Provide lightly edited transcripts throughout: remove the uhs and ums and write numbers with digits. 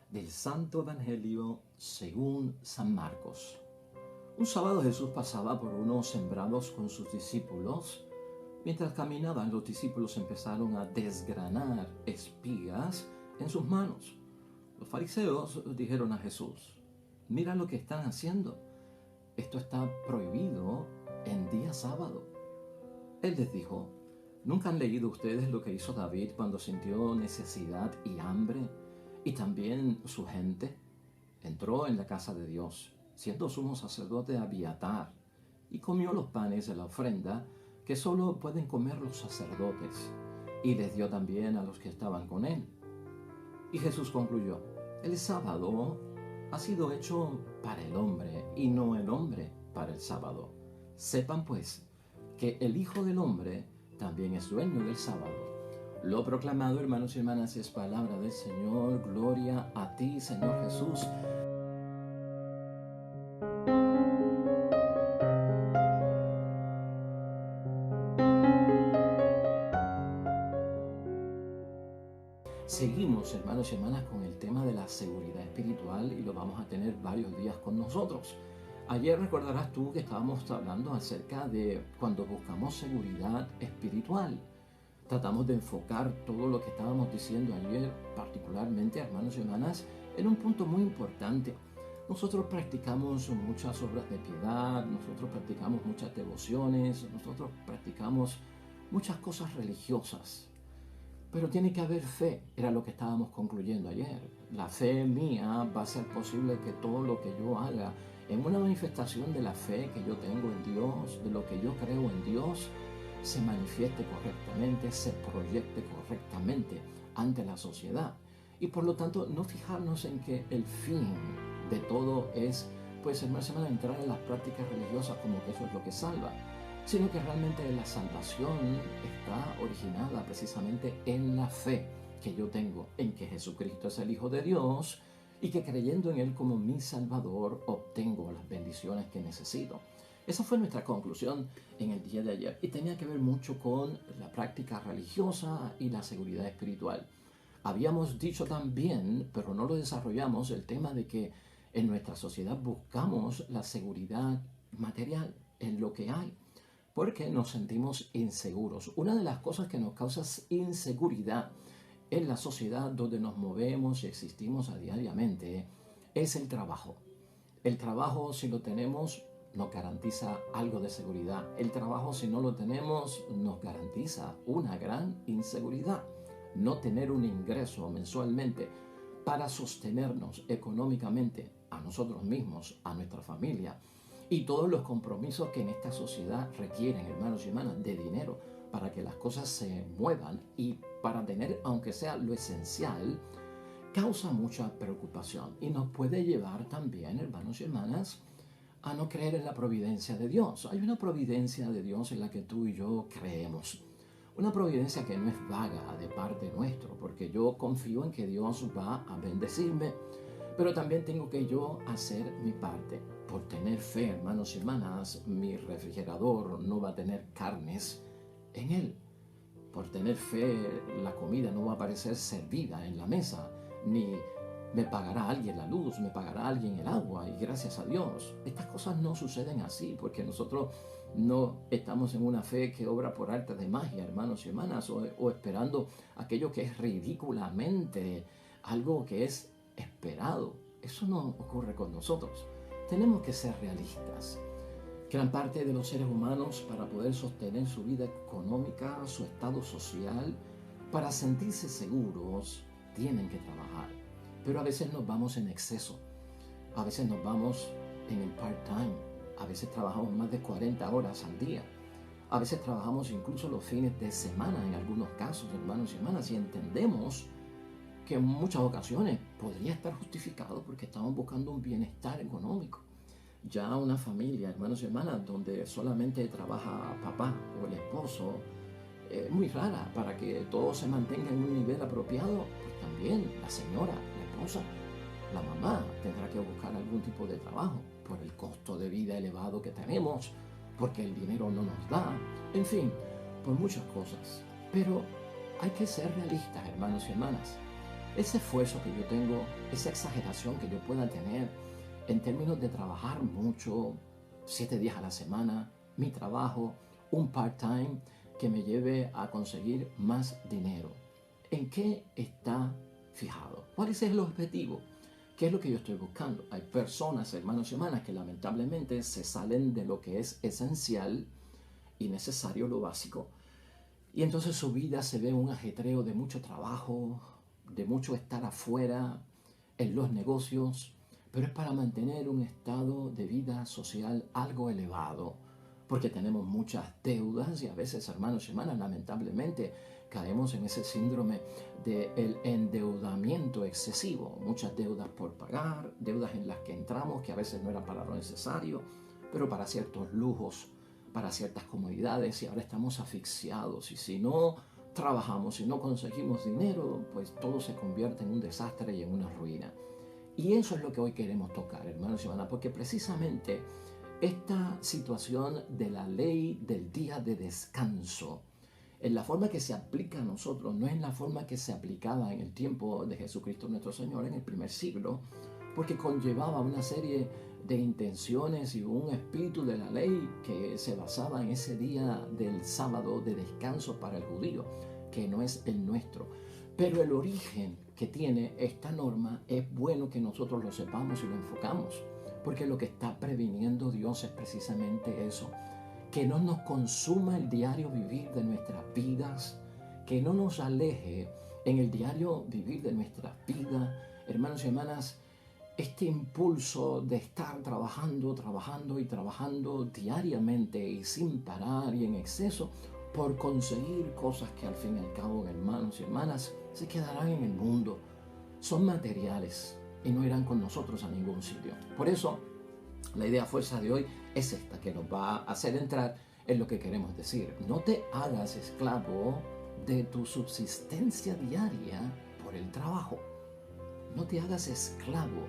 Del Santo Evangelio según San Marcos. Un sábado Jesús pasaba por unos sembrados con sus discípulos. Mientras caminaban, los discípulos empezaron a desgranar espigas en sus manos. Los fariseos dijeron a Jesús: «Mira lo que están haciendo. Esto está prohibido en día sábado». Él les dijo: ¿Nunca han leído ustedes lo que hizo David cuando sintió necesidad y hambre? Y también su gente entró en la casa de Dios, siendo sumo sacerdote Abiatar, y comió los panes de la ofrenda que solo pueden comer los sacerdotes, y les dio también a los que estaban con él. Y Jesús concluyó: el sábado ha sido hecho para el hombre, y no el hombre para el sábado. Sepan pues que el Hijo del Hombre también es dueño del sábado. Lo proclamado, hermanos y hermanas, es palabra del Señor. Gloria a ti, Señor Jesús. Seguimos, hermanos y hermanas, con el tema de la seguridad espiritual y lo vamos a tener varios días con nosotros. Ayer recordarás tú que estábamos hablando acerca de cuando buscamos seguridad espiritual. Tratamos de enfocar todo lo que estábamos diciendo ayer, particularmente, hermanos y hermanas, en un punto muy importante. Nosotros practicamos muchas obras de piedad, nosotros practicamos muchas devociones, nosotros practicamos muchas cosas religiosas. Pero tiene que haber fe, era lo que estábamos concluyendo ayer. La fe mía va a ser posible que todo lo que yo haga en una manifestación de la fe que yo tengo en Dios, de lo que yo creo en Dios, se manifieste correctamente, se proyecte correctamente ante la sociedad. Y por lo tanto, no fijarnos en que el fin de todo es, pues, hermanos, entrar en las prácticas religiosas como que eso es lo que salva, sino que realmente la salvación está originada precisamente en la fe que yo tengo en que Jesucristo es el Hijo de Dios y que creyendo en Él como mi Salvador obtengo las bendiciones que necesito. Esa fue nuestra conclusión en el día de ayer y tenía que ver mucho con la práctica religiosa y la seguridad espiritual. Habíamos dicho también, pero no lo desarrollamos, el tema de que en nuestra sociedad buscamos la seguridad material en lo que hay, porque nos sentimos inseguros. Una de las cosas que nos causa inseguridad en la sociedad donde nos movemos y existimos diariamente es el trabajo. El trabajo, si lo tenemos, nos garantiza algo de seguridad. El trabajo, si no lo tenemos, nos garantiza una gran inseguridad. No tener un ingreso mensualmente para sostenernos económicamente a nosotros mismos, a nuestra familia y todos los compromisos que en esta sociedad requieren, hermanos y hermanas, de dinero para que las cosas se muevan y para tener, aunque sea lo esencial, causa mucha preocupación y nos puede llevar también, hermanos y hermanas, a no creer en la providencia de Dios. Hay una providencia de Dios en la que tú y yo creemos. Una providencia que no es vaga de parte nuestra, porque yo confío en que Dios va a bendecirme, pero también tengo que yo hacer mi parte. Por tener fe, hermanos y hermanas, mi refrigerador no va a tener carnes en él. Por tener fe, la comida no va a aparecer servida en la mesa, ni me pagará alguien la luz, me pagará alguien el agua, y gracias a Dios. Estas cosas no suceden así, porque nosotros no estamos en una fe que obra por arte de magia, hermanos y hermanas, o esperando aquello que es ridículamente algo que es esperado. Eso no ocurre con nosotros. Tenemos que ser realistas. Gran parte de los seres humanos, para poder sostener su vida económica, su estado social, para sentirse seguros, tienen que trabajar. Pero a veces nos vamos en exceso. A veces nos vamos en el part-time. A veces trabajamos más de 40 horas al día. A veces trabajamos incluso los fines de semana en algunos casos, hermanos y hermanas, y entendemos que en muchas ocasiones podría estar justificado porque estamos buscando un bienestar económico. Ya una familia, hermanos y hermanas, donde solamente trabaja papá o el esposo, es muy rara para que todo se mantenga en un nivel apropiado. Pues también la señora, la esposa, la mamá tendrá que buscar algún tipo de trabajo por el costo de vida elevado que tenemos, porque el dinero no nos da, en fin, por muchas cosas. Pero hay que ser realistas, hermanos y hermanas. ese esfuerzo que yo tengo, esa exageración que yo pueda tener en términos de trabajar mucho, 7 días a la semana, mi trabajo, un part-time que me lleve a conseguir más dinero. ¿En qué está fijado? ¿Cuál es el objetivo? ¿Qué es lo que yo estoy buscando? Hay personas, hermanos y hermanas, que lamentablemente se salen de lo que es esencial y necesario, lo básico, y entonces su vida se ve un ajetreo de mucho trabajo, de mucho estar afuera en los negocios, pero es para mantener un estado de vida social algo elevado, porque tenemos muchas deudas y a veces, hermanos y hermanas, lamentablemente caemos en ese síndrome del endeudamiento excesivo. Muchas deudas por pagar, deudas en las que entramos que a veces no eran para lo necesario, pero para ciertos lujos, para ciertas comodidades, y ahora estamos asfixiados. Y si no trabajamos, si no conseguimos dinero, pues todo se convierte en un desastre y en una ruina. Y eso es lo que hoy queremos tocar, hermanos y hermanas, porque precisamente esta situación de la ley del día de descanso, en la forma que se aplica a nosotros, no es la forma que se aplicaba en el tiempo de Jesucristo nuestro Señor en el primer siglo, porque conllevaba una serie de intenciones y un espíritu de la ley que se basaba en ese día del sábado de descanso para el judío, que no es el nuestro. Pero el origen que tiene esta norma es bueno que nosotros lo sepamos y lo enfocamos, porque lo que está previniendo Dios es precisamente eso, que no nos consuma el diario vivir de nuestras vidas, que no nos aleje en el diario vivir de nuestras vidas, hermanos y hermanas, este impulso de estar trabajando diariamente y sin parar y en exceso por conseguir cosas que al fin y al cabo, hermanos y hermanas, se quedarán en el mundo. Son materiales y no irán con nosotros a ningún sitio. Por eso, la idea fuerza de hoy es esta, que nos va a hacer entrar en lo que queremos decir. No te hagas esclavo de tu subsistencia diaria por el trabajo. No te hagas esclavo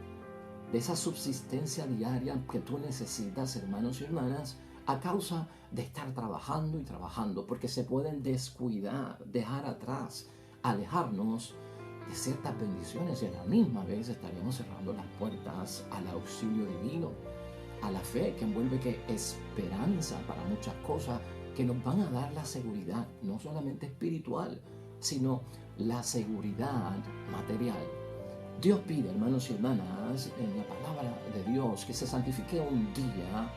de esa subsistencia diaria que tú necesitas, hermanos y hermanas, a causa de estar trabajando y trabajando, porque se pueden descuidar, dejar atrás, alejarnos de ciertas bendiciones y a la misma vez estaríamos cerrando las puertas al auxilio divino, a la fe que envuelve que esperanza para muchas cosas que nos van a dar la seguridad, no solamente espiritual, sino la seguridad material. Dios pide, hermanos y hermanas, en la palabra de Dios, que se santifique un día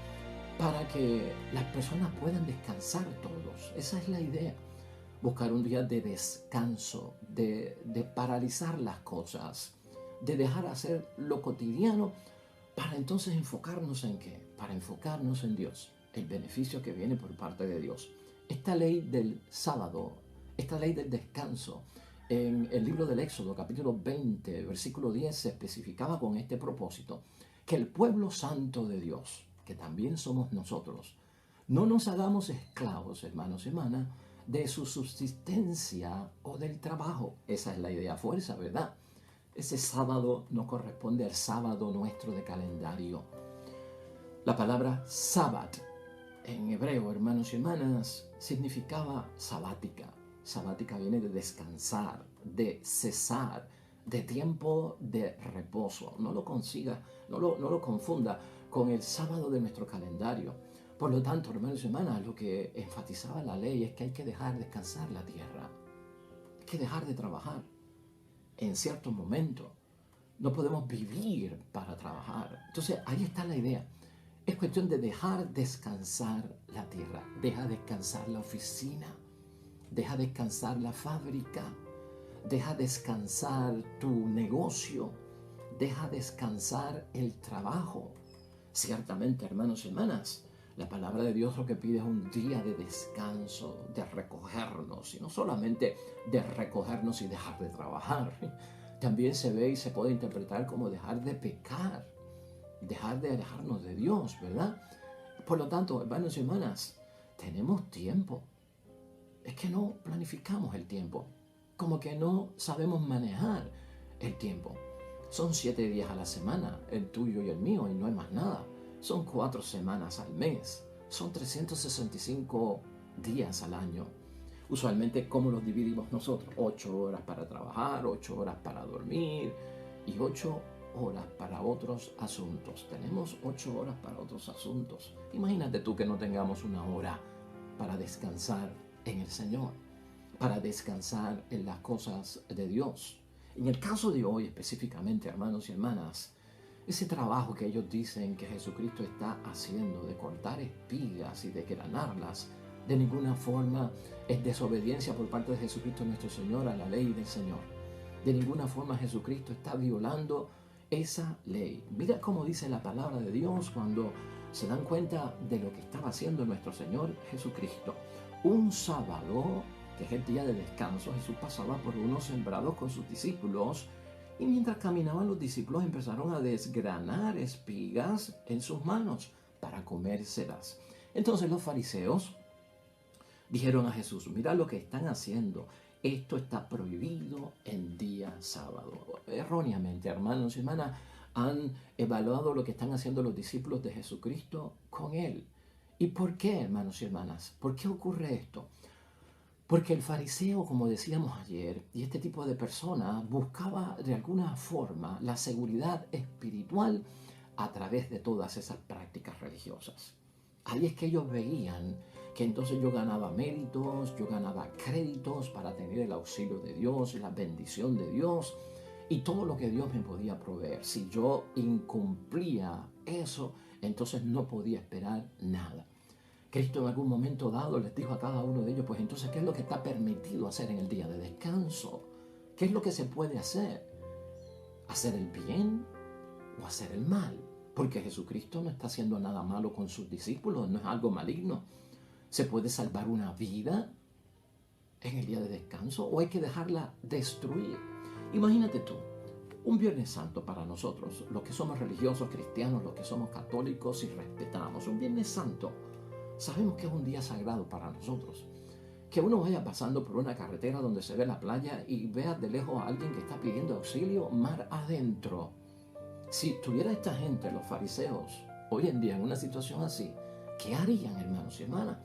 para que las personas puedan descansar todos. Esa es la idea. Buscar un día de descanso, de paralizar las cosas, de dejar hacer lo cotidiano para entonces enfocarnos en ¿qué? Para enfocarnos en Dios, el beneficio que viene por parte de Dios. Esta ley del sábado, esta ley del descanso, en el libro del Éxodo, capítulo 20, versículo 10, se especificaba con este propósito, que el pueblo santo de Dios, que también somos nosotros, no nos hagamos esclavos, hermanos y hermanas, de su subsistencia o del trabajo. Esa es la idea fuerza, ¿verdad? Ese sábado no corresponde al sábado nuestro de calendario. La palabra sábat en hebreo, hermanos y hermanas, significaba sabática. Sabática viene de descansar, de cesar, de tiempo de reposo. No lo confunda con el sábado de nuestro calendario. Por lo tanto, hermanos y hermanas, lo que enfatizaba la ley es que hay que dejar descansar la tierra. Hay que dejar de trabajar en ciertos momentos. No podemos vivir para trabajar. Entonces, ahí está la idea. Es cuestión de dejar descansar la tierra. Deja descansar la oficina. Deja descansar la fábrica. Deja descansar tu negocio. Deja descansar el trabajo. Ciertamente, hermanos y hermanas, la palabra de Dios lo que pide es un día de descanso, de recogernos, y no solamente de recogernos y dejar de trabajar. También se ve y se puede interpretar como dejar de pecar, dejar de alejarnos de Dios, ¿verdad? Por lo tanto, hermanos y hermanas, tenemos tiempo. Es que no planificamos el tiempo, como que no sabemos manejar el tiempo. Son 7 días a la semana, el tuyo y el mío, y no hay más nada. Son 4 semanas al mes, son 365 días al año. Usualmente, ¿cómo los dividimos nosotros? 8 horas para trabajar, 8 horas para dormir y 8 horas para otros asuntos. Tenemos 8 horas para otros asuntos. Imagínate tú que no tengamos una hora para descansar en el Señor, para descansar en las cosas de Dios. En el caso de hoy específicamente, hermanos y hermanas, ese trabajo que ellos dicen que Jesucristo está haciendo de cortar espigas y de granarlas, de ninguna forma es desobediencia por parte de Jesucristo nuestro Señor a la ley del Señor. De ninguna forma Jesucristo está violando esa ley. Mira cómo dice la palabra de Dios cuando se dan cuenta de lo que estaba haciendo nuestro Señor Jesucristo. Un sábado, que es el día de descanso, Jesús pasaba por unos sembrados con sus discípulos y mientras caminaban los discípulos empezaron a desgranar espigas en sus manos para comérselas. Entonces los fariseos dijeron a Jesús, mira lo que están haciendo, esto está prohibido en día sábado. Erróneamente, hermanos y hermanas, han evaluado lo que están haciendo los discípulos de Jesucristo con Él. ¿Y por qué, hermanos y hermanas? ¿Por qué ocurre esto? Porque el fariseo, como decíamos ayer, y este tipo de personas buscaba de alguna forma la seguridad espiritual a través de todas esas prácticas religiosas. Ahí es que ellos veían que entonces yo ganaba méritos, yo ganaba créditos para tener el auxilio de Dios, la bendición de Dios y todo lo que Dios me podía proveer. Si yo incumplía eso, entonces no podía esperar nada. Cristo en algún momento dado les dijo a cada uno de ellos, pues entonces, ¿qué es lo que está permitido hacer en el día de descanso? ¿Qué es lo que se puede hacer? ¿Hacer el bien o hacer el mal? Porque Jesucristo no está haciendo nada malo con sus discípulos, no es algo maligno. ¿Se puede salvar una vida en el día de descanso o hay que dejarla destruir? Imagínate tú, un Viernes Santo para nosotros, los que somos religiosos cristianos, los que somos católicos y respetamos, un Viernes Santo, sabemos que es un día sagrado para nosotros. Que uno vaya pasando por una carretera donde se ve la playa y vea de lejos a alguien que está pidiendo auxilio mar adentro. Si tuviera esta gente, los fariseos, hoy en día en una situación así, ¿qué harían, hermanos y hermanas?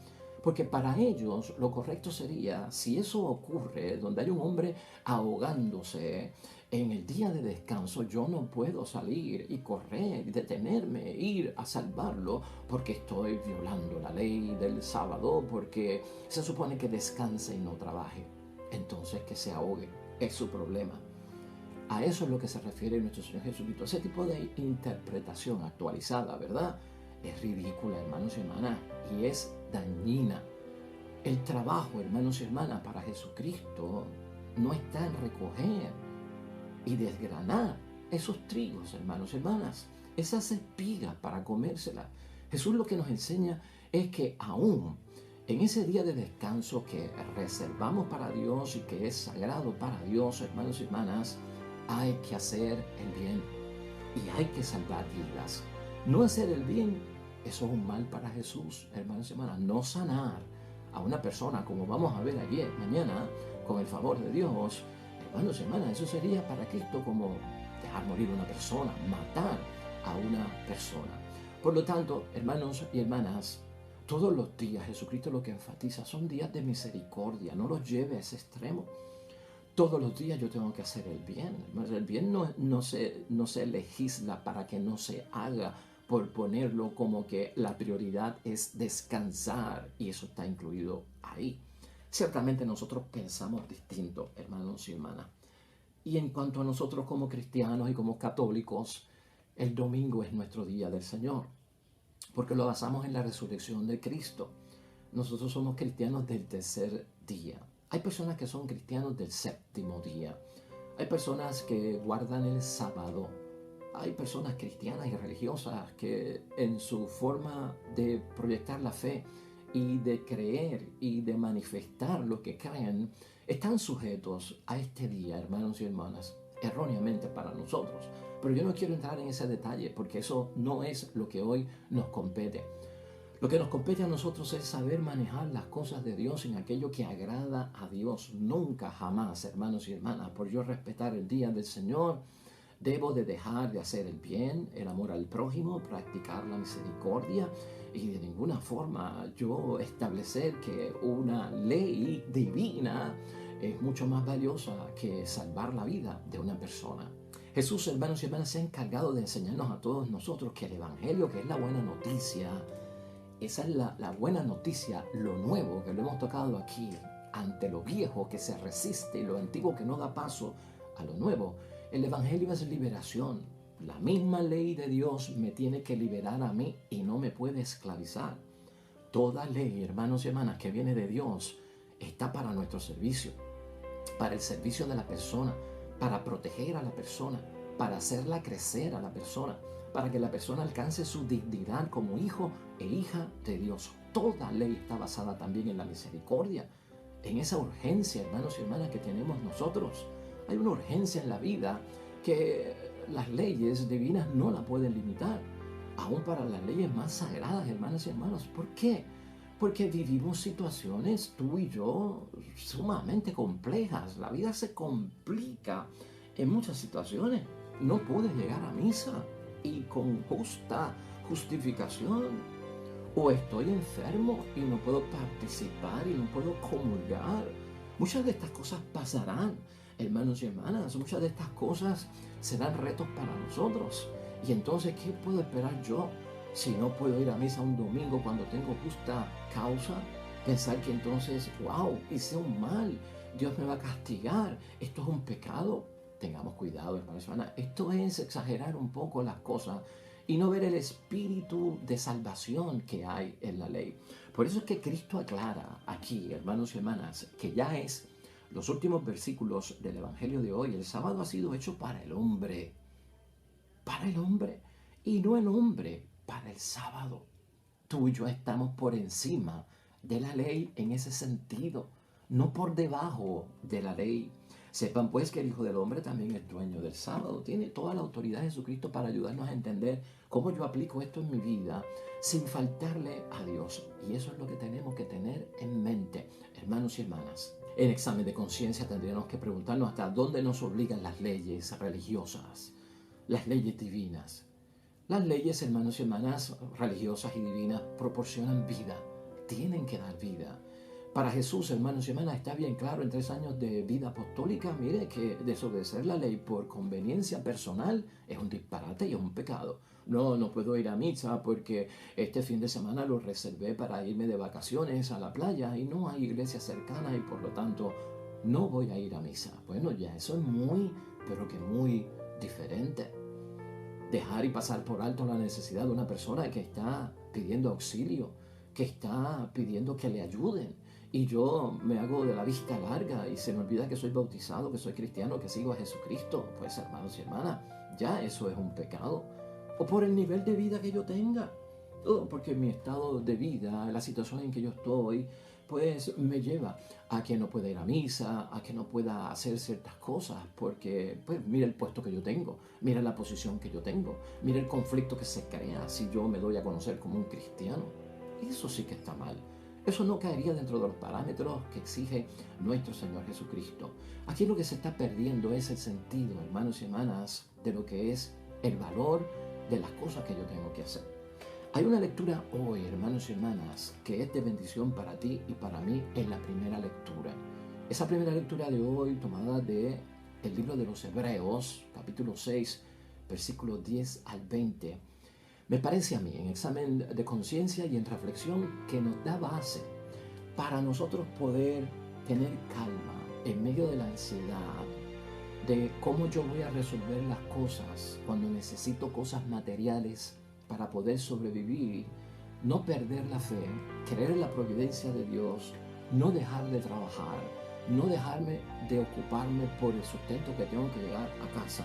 Porque para ellos lo correcto sería, si eso ocurre, donde hay un hombre ahogándose, en el día de descanso yo no puedo salir y correr, detenerme, ir a salvarlo, porque estoy violando la ley del sábado, porque se supone que descanse y no trabaje. Entonces que se ahogue, es su problema. A eso es lo que se refiere nuestro Señor Jesucristo. Ese tipo de interpretación actualizada, ¿verdad? Es ridícula, hermanos y hermanas, y es dañina. El trabajo, hermanos y hermanas, para Jesucristo no está en recoger y desgranar esos trigos, hermanos y hermanas, esas espigas para comérselas. Jesús lo que nos enseña es que aún en ese día de descanso que reservamos para Dios y que es sagrado para Dios, hermanos y hermanas, hay que hacer el bien y hay que salvar vidas. No hacer el bien, eso es un mal para Jesús, hermanos y hermanas. No sanar a una persona, como vamos a ver ayer, mañana, con el favor de Dios, hermanos y hermanas, eso sería para Cristo como dejar morir a una persona, matar a una persona. Por lo tanto, hermanos y hermanas, todos los días Jesucristo lo que enfatiza son días de misericordia, no los lleve a ese extremo. Todos los días yo tengo que hacer el bien. El bien no se legisla para que no se haga, por ponerlo como que la prioridad es descansar, y eso está incluido ahí. Ciertamente nosotros pensamos distinto, hermanos y hermanas. Y en cuanto a nosotros como cristianos y como católicos, el domingo es nuestro día del Señor, porque lo basamos en la resurrección de Cristo. Nosotros somos cristianos del tercer día. Hay personas que son cristianos del séptimo día. Hay personas que guardan el sábado. Hay personas cristianas y religiosas que en su forma de proyectar la fe y de creer y de manifestar lo que creen, están sujetos a este día, hermanos y hermanas, erróneamente para nosotros. Pero yo no quiero entrar en ese detalle porque eso no es lo que hoy nos compete. Lo que nos compete a nosotros es saber manejar las cosas de Dios en aquello que agrada a Dios. Nunca, jamás, hermanos y hermanas, por yo respetar el día del Señor, Debo de dejar de hacer el bien, el amor al prójimo, practicar la misericordia y de ninguna forma yo establecer que una ley divina es mucho más valiosa que salvar la vida de una persona. Jesús, hermanos y hermanas, se ha encargado de enseñarnos a todos nosotros que el Evangelio, que es la buena noticia, esa es la buena noticia, lo nuevo que lo hemos tocado aquí, ante lo viejo que se resiste y lo antiguo que no da paso a lo nuevo. El Evangelio es liberación. La misma ley de Dios me tiene que liberar a mí y no me puede esclavizar. Toda ley, hermanos y hermanas, que viene de Dios está para nuestro servicio, para el servicio de la persona, para proteger a la persona, para hacerla crecer a la persona, para que la persona alcance su dignidad como hijo e hija de Dios. Toda ley está basada también en la misericordia, en esa urgencia, hermanos y hermanas, que tenemos nosotros. Hay una urgencia en la vida que las leyes divinas no la pueden limitar, aún para las leyes más sagradas, hermanos y hermanos. ¿Por qué? Porque vivimos situaciones, tú y yo, sumamente complejas. La vida se complica en muchas situaciones. No puedes llegar a misa y con justa justificación. O estoy enfermo y no puedo participar y no puedo comulgar. Muchas de estas cosas pasarán, hermanos y hermanas. Muchas de estas cosas serán retos para nosotros. Y entonces, ¿qué puedo esperar yo si no puedo ir a misa un domingo cuando tengo justa causa? Pensar que entonces, wow, hice un mal, Dios me va a castigar, esto es un pecado. Tengamos cuidado, hermanos y hermanas. Esto es exagerar un poco las cosas y no ver el espíritu de salvación que hay en la ley. Por eso es que Cristo aclara aquí, hermanos y hermanas, que ya es los últimos versículos del Evangelio de hoy. El sábado ha sido hecho para el hombre, y no el hombre para el sábado. Tú y yo estamos por encima de la ley en ese sentido, no por debajo de la ley. Sepan pues que el Hijo del Hombre también es dueño del sábado. Tiene toda la autoridad de Jesucristo para ayudarnos a entender cómo yo aplico esto en mi vida sin faltarle a Dios. Y eso es lo que tenemos que tener en mente, hermanos y hermanas. En examen de conciencia tendríamos que preguntarnos hasta dónde nos obligan las leyes religiosas, las leyes divinas. Las leyes, hermanos y hermanas, religiosas y divinas proporcionan vida, tienen que dar vida. Para Jesús, hermanos y hermanas, está bien claro en 3 años de vida apostólica, mire que desobedecer la ley por conveniencia personal es un disparate y es un pecado. No puedo ir a misa porque este fin de semana lo reservé para irme de vacaciones a la playa y no hay iglesia cercana y por lo tanto no voy a ir a misa. Bueno, ya eso es muy, pero que muy diferente. Dejar y pasar por alto la necesidad de una persona que está pidiendo auxilio, que está pidiendo que le ayuden. Y yo me hago de la vista larga y se me olvida que soy bautizado, que soy cristiano, que sigo a Jesucristo. Pues hermanos y hermanas, ya eso es un pecado. O por el nivel de vida que yo tenga. Porque mi estado de vida, la situación en que yo estoy, pues me lleva a que no pueda ir a misa, a que no pueda hacer ciertas cosas, porque pues mira el puesto que yo tengo, mira la posición que yo tengo, mira el conflicto que se crea si yo me doy a conocer como un cristiano. Eso sí que está mal. Eso no caería dentro de los parámetros que exige nuestro Señor Jesucristo. Aquí lo que se está perdiendo es el sentido, hermanos y hermanas, de lo que es el valor de las cosas que yo tengo que hacer. Hay una lectura hoy, hermanos y hermanas, que es de bendición para ti y para mí en la primera lectura. Esa primera lectura de hoy, tomada del libro de los Hebreos, capítulo 6, versículos 10 al 20, me parece a mí, en examen de conciencia y en reflexión, que nos da base para nosotros poder tener calma en medio de la ansiedad, de cómo yo voy a resolver las cosas cuando necesito cosas materiales para poder sobrevivir, no perder la fe, creer en la providencia de Dios, no dejar de trabajar, no dejarme de ocuparme por el sustento que tengo que llegar a casa,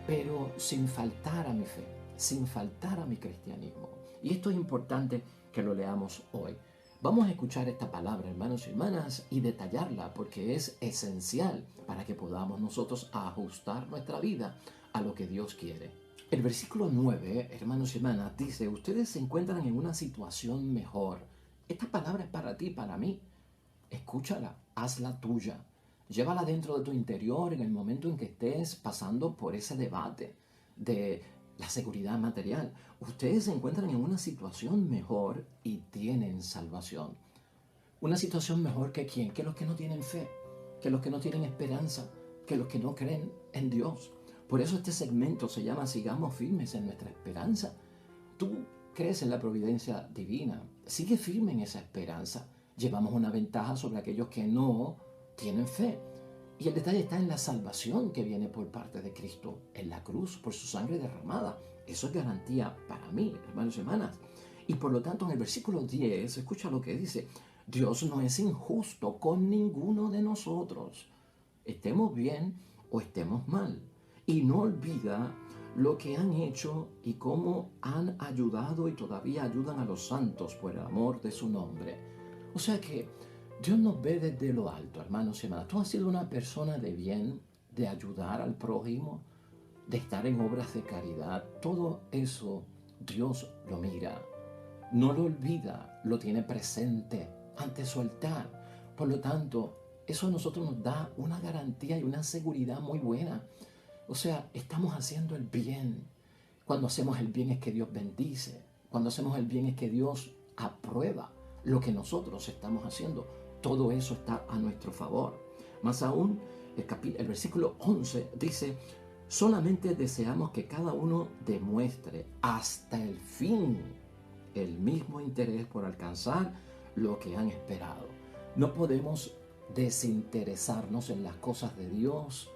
pero sin faltar a mi fe, sin faltar a mi cristianismo. Y esto es importante que lo leamos hoy. Vamos a escuchar esta palabra, hermanos y hermanas, y detallarla porque es esencial para que podamos nosotros ajustar nuestra vida a lo que Dios quiere. El versículo 9, hermanos y hermanas, dice, ustedes se encuentran en una situación mejor. Esta palabra es para ti y para mí. Escúchala, hazla tuya. Llévala dentro de tu interior en el momento en que estés pasando por ese debate de la seguridad material. Ustedes se encuentran en una situación mejor y tienen salvación. Una situación mejor que quién, que los que no tienen fe, que los que no tienen esperanza, que los que no creen en Dios. Por eso este segmento se llama Sigamos firmes en nuestra esperanza. Tú crees en la providencia divina, sigue firme en esa esperanza. Llevamos una ventaja sobre aquellos que no tienen fe. Y el detalle está en la salvación que viene por parte de Cristo en la cruz, por su sangre derramada. Eso es garantía para mí, hermanos y hermanas. Y por lo tanto, en el versículo 10, escucha lo que dice: Dios no es injusto con ninguno de nosotros, estemos bien o estemos mal, y no olvida lo que han hecho y cómo han ayudado y todavía ayudan a los santos por el amor de su nombre. O sea que Dios nos ve desde lo alto, hermanos y hermanas. Tú has sido una persona de bien, de ayudar al prójimo, de estar en obras de caridad. Todo eso Dios lo mira, no lo olvida, lo tiene presente ante su altar. Por lo tanto, eso a nosotros nos da una garantía y una seguridad muy buena. O sea, estamos haciendo el bien. Cuando hacemos el bien es que Dios bendice. Cuando hacemos el bien es que Dios aprueba lo que nosotros estamos haciendo. Todo eso está a nuestro favor. Más aún, el versículo 11 dice: solamente deseamos que cada uno demuestre hasta el fin el mismo interés por alcanzar lo que han esperado. No podemos desinteresarnos en las cosas de Dios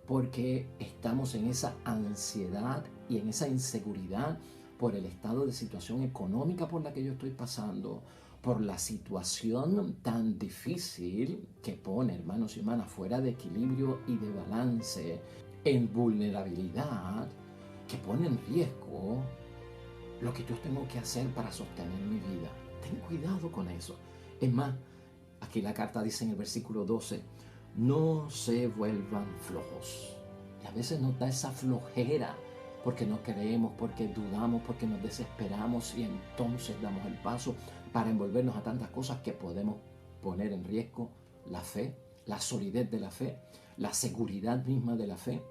porque estamos en esa ansiedad y en esa inseguridad por el estado de situación económica por la que yo estoy pasando, por la situación tan difícil que pone, hermanos y hermanas, fuera de equilibrio y de balance, en vulnerabilidad, que pone en riesgo lo que yo tengo que hacer para sostener mi vida. Ten cuidado con eso. Es más, aquí la carta dice en el versículo 12, no se vuelvan flojos. Y a veces nos da esa flojera porque no creemos, porque dudamos, porque nos desesperamos y entonces damos el paso para envolvernos a tantas cosas que podemos poner en riesgo la fe, la solidez de la fe, la seguridad misma de la fe.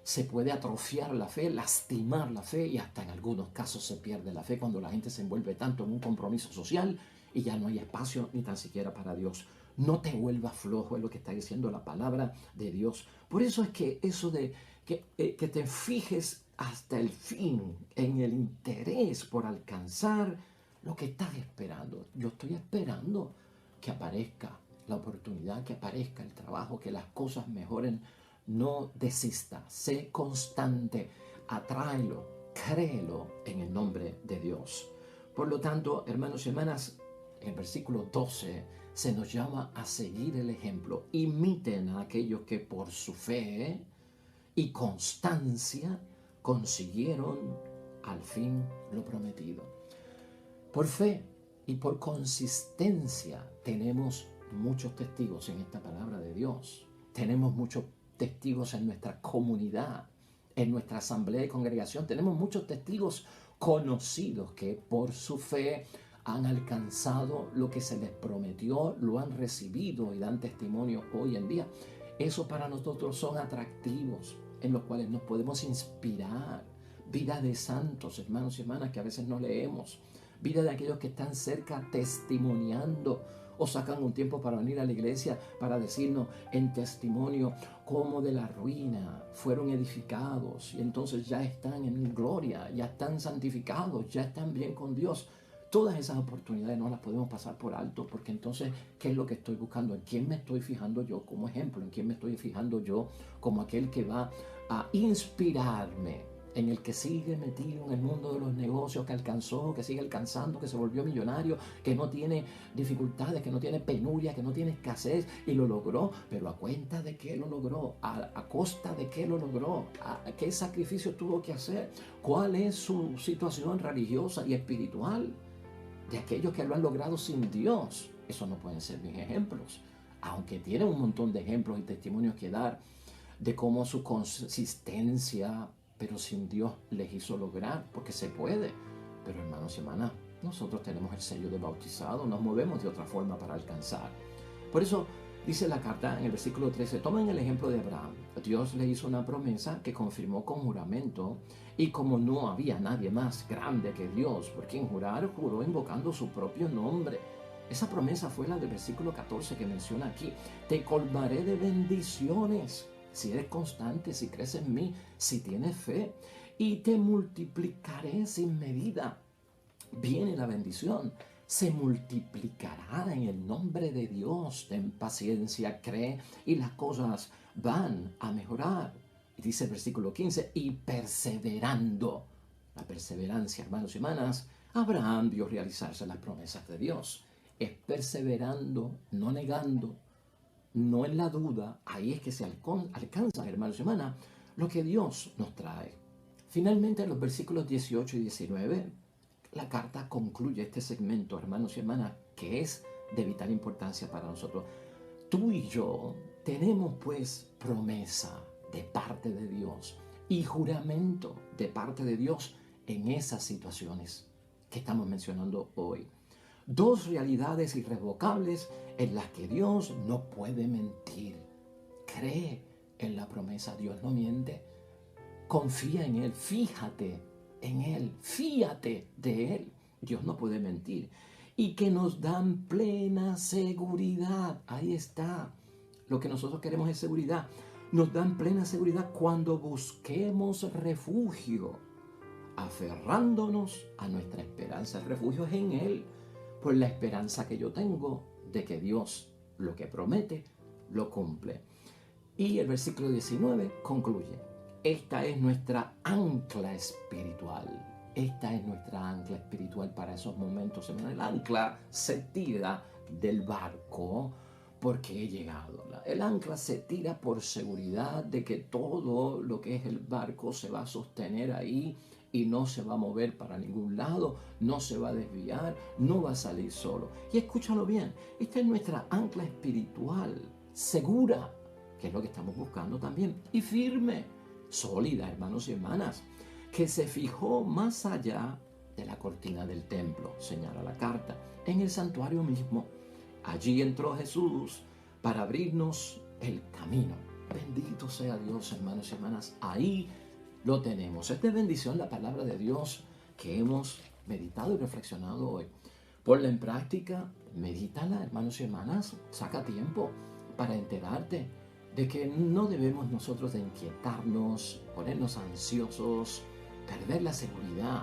Se puede atrofiar la fe, lastimar la fe y hasta en algunos casos se pierde la fe cuando la gente se envuelve tanto en un compromiso social y ya no hay espacio ni tan siquiera para Dios. No te vuelvas flojo, es lo que está diciendo la palabra de Dios. Por eso es que eso de que te fijes hasta el fin en el interés por alcanzar lo que estás esperando. Yo estoy esperando que aparezca la oportunidad, que aparezca el trabajo, que las cosas mejoren. No desista, sé constante, atráelo, créelo en el nombre de Dios. Por lo tanto, hermanos y hermanas, en el versículo 12 se nos llama a seguir el ejemplo. Imiten a aquellos que por su fe y constancia consiguieron al fin lo prometido. Por fe y por consistencia tenemos muchos testigos en esta palabra de Dios. Tenemos muchos testigos en nuestra comunidad, en nuestra asamblea y congregación. Tenemos muchos testigos conocidos que por su fe han alcanzado lo que se les prometió, lo han recibido y dan testimonio hoy en día. Eso para nosotros son atractivos en los cuales nos podemos inspirar. Vida de santos, hermanos y hermanas, que a veces no leemos. Vida de aquellos que están cerca testimoniando o sacan un tiempo para venir a la iglesia para decirnos en testimonio cómo de la ruina fueron edificados y entonces ya están en gloria, ya están santificados, ya están bien con Dios. Todas esas oportunidades no las podemos pasar por alto porque entonces, ¿qué es lo que estoy buscando? ¿En quién me estoy fijando yo como ejemplo? ¿En quién me estoy fijando yo como aquel que va a inspirarme? En el que sigue metido en el mundo de los negocios, que alcanzó, que sigue alcanzando, que se volvió millonario, que no tiene dificultades, que no tiene penuria, que no tiene escasez y lo logró, pero ¿a cuenta de qué lo logró? ¿A costa de qué lo logró? ¿Qué sacrificio tuvo que hacer? ¿Cuál es su situación religiosa y espiritual? De aquellos que lo han logrado sin Dios. Eso no pueden ser bien ejemplos, aunque tienen un montón de ejemplos y testimonios que dar de cómo su consistencia, pero sin Dios les hizo lograr, porque se puede. Pero hermanos y hermanas, nosotros tenemos el sello de bautizado, nos movemos de otra forma para alcanzar. Por eso Dice la carta en el versículo 13, tomen el ejemplo de Abraham. Dios le hizo una promesa que confirmó con juramento, y como no había nadie más grande que Dios por quien jurar, juró invocando su propio nombre. Esa promesa fue la del versículo 14 que menciona aquí. Te colmaré de bendiciones si eres constante, si crees en mí, si tienes fe, y te multiplicaré sin medida. Viene la bendición. Se multiplicará en el nombre de Dios. Ten paciencia, cree, y las cosas van a mejorar. Y dice el versículo 15, y perseverando. La perseverancia, hermanos y hermanas, Abraham vio realizarse las promesas de Dios. Es perseverando, no negando, no en la duda. Ahí es que se alcanzan, hermanos y hermanas, lo que Dios nos trae. Finalmente, en los versículos 18 y 19, la carta concluye este segmento, hermanos y hermanas, que es de vital importancia para nosotros. Tú y yo tenemos pues promesa de parte de Dios y juramento de parte de Dios en esas situaciones que estamos mencionando hoy. Dos realidades irrevocables en las que Dios no puede mentir. Cree en la promesa, Dios no miente. Confía en Él, fíjate en Él, fíate de Él. Dios no puede mentir. Y que nos dan plena seguridad. Ahí está. Lo que nosotros queremos es seguridad. Nos dan plena seguridad cuando busquemos refugio, aferrándonos a nuestra esperanza. El refugio es en Él, por la esperanza que yo tengo de que Dios lo que promete, lo cumple. Y el versículo 19 concluye. Esta es nuestra ancla espiritual. Esta es nuestra ancla espiritual para esos momentos. El ancla se tira del barco porque he llegado. El ancla se tira por seguridad de que todo lo que es el barco se va a sostener ahí y no se va a mover para ningún lado, no se va a desviar, no va a salir solo. Y escúchalo bien, esta es nuestra ancla espiritual, segura, que es lo que estamos buscando también, y firme, sólida, hermanos y hermanas, que se fijó más allá de la cortina del templo, señala la carta, en el santuario mismo. Allí entró Jesús para abrirnos el camino. Bendito sea Dios, hermanos y hermanas. Ahí lo tenemos. Es de bendición la palabra de Dios que hemos meditado y reflexionado hoy. Ponla en práctica, medítala, hermanos y hermanas. Saca tiempo para enterarte de que no debemos nosotros de inquietarnos, ponernos ansiosos, perder la seguridad.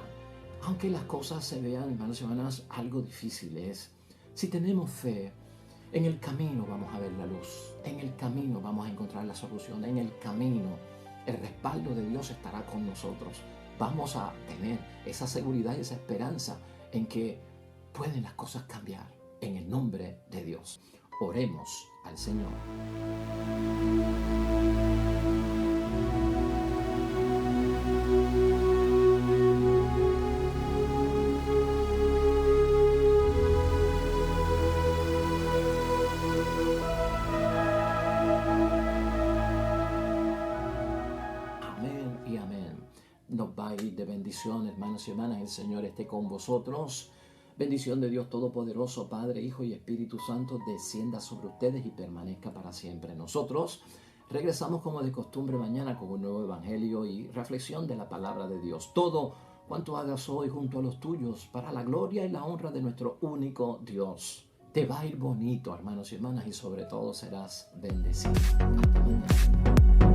Aunque las cosas se vean, hermanos y hermanas, algo difíciles, si tenemos fe, en el camino vamos a ver la luz, en el camino vamos a encontrar la solución, en el camino el respaldo de Dios estará con nosotros. Vamos a tener esa seguridad y esa esperanza en que pueden las cosas cambiar en el nombre de Dios. Oremos al Señor. Nos va a ir de bendición, hermanos y hermanas. El Señor esté con vosotros. Bendición de Dios Todopoderoso, Padre, Hijo y Espíritu Santo, descienda sobre ustedes y permanezca para siempre. Nosotros regresamos como de costumbre mañana con un nuevo evangelio y reflexión de la palabra de Dios. Todo cuanto hagas hoy junto a los tuyos, para la gloria y la honra de nuestro único Dios. Te va a ir bonito, hermanos y hermanas, y sobre todo serás bendecido. Hasta mañana.